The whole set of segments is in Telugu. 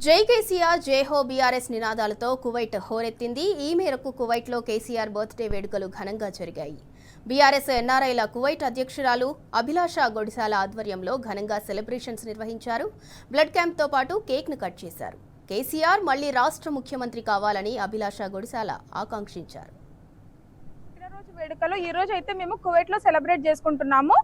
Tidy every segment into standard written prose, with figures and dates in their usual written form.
జై కేసీఆర్ జై హో బీఆర్ఎస్ నినాదాలతో కువైట్ హోరెత్తింది. ఈ మేరకు కువైట్లో కేసీఆర్ బర్త్డే వేడుకలు ఘనంగా జరిగాయి. బీఆర్ఎస్ ఎన్ఆర్ఐల కువైట్ అధ్యక్షురాలు అభిలాష గొడిసాల ఆధ్వర్యంలో ఘనంగా సెలబ్రేషన్స్ నిర్వహించారు. బ్లడ్ క్యాంప్తో పాటు కేక్ను కట్ చేశారు. కేసీఆర్ మళ్లీ రాష్ట్ర ముఖ్యమంత్రి కావాలని అభిలాష గొడిసాల ఆకాంక్షించారు. వేడుకలు ఈ రోజు అయితే మేము కువైట్ లో సెలబ్రేట్ చేసుకుంటున్నాము.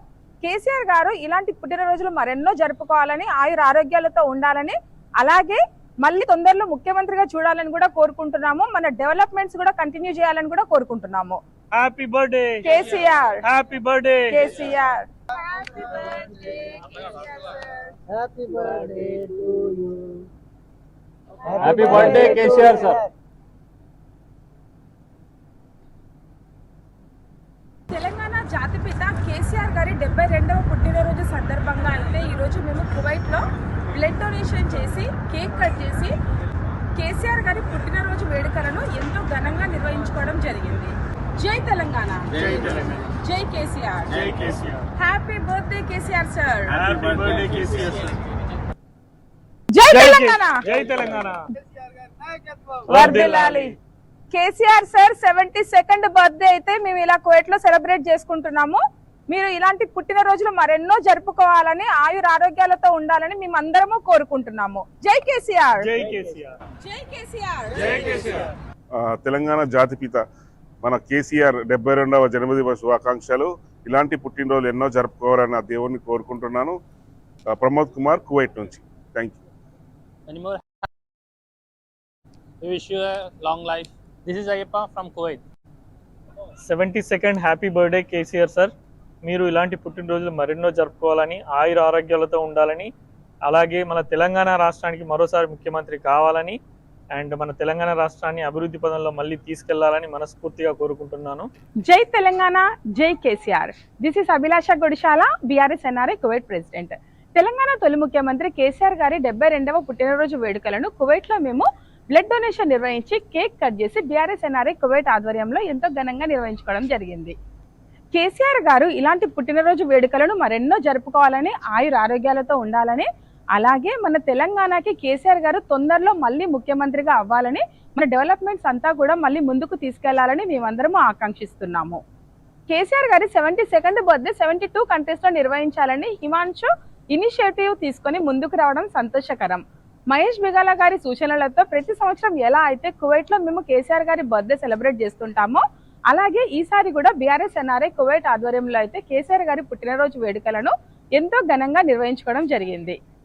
కేసీఆర్ గారు ఇలాంటి పుట్టినరోజులు మరెన్నో జరుపుకోవాలని, ఆయుర ఆరోగ్యాలతో ఉండాలని, అలాగే మళ్ళీ తొందరలో ముఖ్యమంత్రిగా చూడాలని కూడా కోరుకుంటున్నాము. మన డెవలప్మెంట్స్ కూడా కంటిన్యూ చేయాలని కూడా కోరుకుంటున్నాము. Happy birthday KCR, happy birthday KCR, happy birthday to you, happy birthday KCR sir. Telangana జాతిపిత కేసీఆర్ గారి 72వ పుట్టినరోజు సందర్భంగా అయితే ఈరోజు మేము కువైట్లో బ్లడ్ డొనేషన్ చేసి కేక్ కట్ చేసి కేసీఆర్ గారి పుట్టినరోజు వేడుకలను ఎంతో ఘనంగా నిర్వహించుకోవడం జరిగింది. జై తెలంగాణ, జై KCR, happy birthday KCR sir, జై తెలంగాణ, జై తెలంగాణ. వర్ధిల్లాలి. కేసీఆర్ సార్ 72nd బర్త్డే అయితే మేము ఇలా కువైట్ లో సెలబ్రేట్ చేసుకుంటున్నాము. మీరు ఇలాంటి పుట్టినరోజులు మరెన్నో జరుపుకోవాలని, ఆయుర ఆరోగ్యాలతో ఉండాలని మేము అందరము కోరుకుంటున్నాము. జై కేసీఆర్, జై కేసీఆర్, జై కేసీఆర్, జై కేసీఆర్. తెలంగాణ జాతిపిత మన కేసీఆర్ 72వ జన్మదిన శుభాకాంక్షలు. ఇలాంటి పుట్టినరోజులు ఎన్నో జరుపుకోవాలని ఆ దేవుణ్ణి కోరుకుంటున్నాను. ప్రమోద్ కుమార్, కువైట్ నుంచి. Thank you. We wish you a long life. This is Ayappa from Kuwait. 72nd happy birthday KCR sir. మీరు ఇలాంటి పుట్టినరోజులు మరెన్నో జరుపుకోవాలని, ఆయుర ఆరోగ్యాలతో ఉండాలని, అలాగే మన తెలంగాణ రాష్ట్రానికి మరోసారి ముఖ్యమంత్రి కావాలని, అండ్ మన తెలంగాణ రాష్ట్రాన్ని అభివృద్ధి పదంలో మళ్ళీ తీసుకెళ్లాలని మనస్ఫూర్తిగా కోరుకుంటున్నాను. జై తెలంగాణ, జై KCR. This is Abhilasha Godishala, BRS NRI Kuwait president. Telangana తొలి ముఖ్యమంత్రి కేసీఆర్ గారి 72వ పుట్టినరోజు వేడుకలను కువైట్ లో మేము బ్లడ్ డొనేషన్ నిర్వహించి కేక్ కట్ చేసి బీఆర్ఎస్ ఎన్ఆర్ఐ కువైట్ ఆధ్వర్యంలో ఎంతో ఘనంగా నిర్వహించుకోవడం జరిగింది. కేసీఆర్ గారు ఇలాంటి పుట్టినరోజు వేడుకలను మరెన్నో జరుపుకోవాలని, ఆయుర ఆరోగ్యాలతో ఉండాలని, అలాగే మన తెలంగాణకి కేసీఆర్ గారు తొందరలో మళ్ళీ ముఖ్యమంత్రిగా అవ్వాలని, మన డెవలప్మెంట్స్ అంతా కూడా మళ్ళీ ముందుకు తీసుకెళ్లాలని మేమందరము ఆకాంక్షిస్తున్నాము. కేసీఆర్ గారి 72nd బర్త్డే 72 కంట్రీస్ లో నిర్వహించాలని హిమాంశు ఇనిషియేటివ్ తీసుకొని ముందుకు రావడం సంతోషకరం. మహేష్ బిగాల గారి సూచనలతో ప్రతి సంవత్సరం ఎలా అయితే కువైట్ లో మేము కేసీఆర్ గారి బర్త్డే సెలబ్రేట్ చేస్తుంటామో, అలాగే ఈసారి కూడా బీఆర్ఎస్ ఎన్ఆర్ఐ కువైట్ ఆధ్వర్యంలో అయితే కేసీఆర్ గారి పుట్టినరోజు వేడుకలను ఎంతో ఘనంగా నిర్వహించుకోవడం జరిగింది.